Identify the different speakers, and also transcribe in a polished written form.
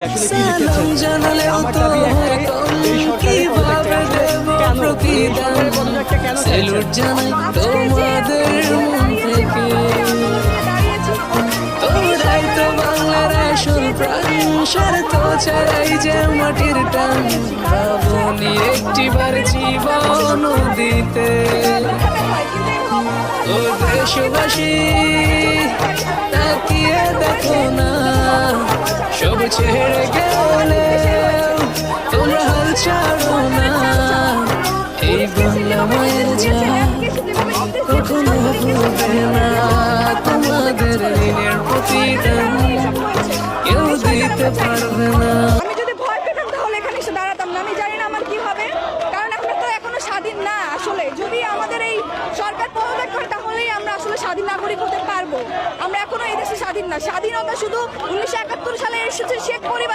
Speaker 1: সালাম জানালেও তো কিভাবে দেব প্রতিদান, স্যালুট জানাই তোমাদের মন থেকে। তোমরাই তো বাংলার আসল প্রাণ, স্বার্থ ছাড়াই যে মাটির টান, ভাবনি একটিবার জীবন দিতে। ও দেশবাসী তাকিয়ে দেখো না, সব ছেড়ে গেলে তোমরা হাল ছাড়ো না। এই বাংলা মায়ের জান কখনো ভুলবে না, তোমাদের ঋণের প্রতিদান কেউ দিতে পারবে না।
Speaker 2: আমি যদি ভয় পেতাম তাহলে এখানে এসে দাঁড়াতাম না। আমি জানি না আমার কি হবে, কারণ আমরা তো এখনো স্বাধীন না। আসলে যদি আমাদের এই সরকার পদত্যাগ করে তাহলেই আমরা আসলে স্বাধীন নাগরিক হতে পারবো। আমরা এখনো এই দেশে স্বাধীন না। স্বাধীনতা শুধু 1971 সালে এসেছে শেখ পরিবার।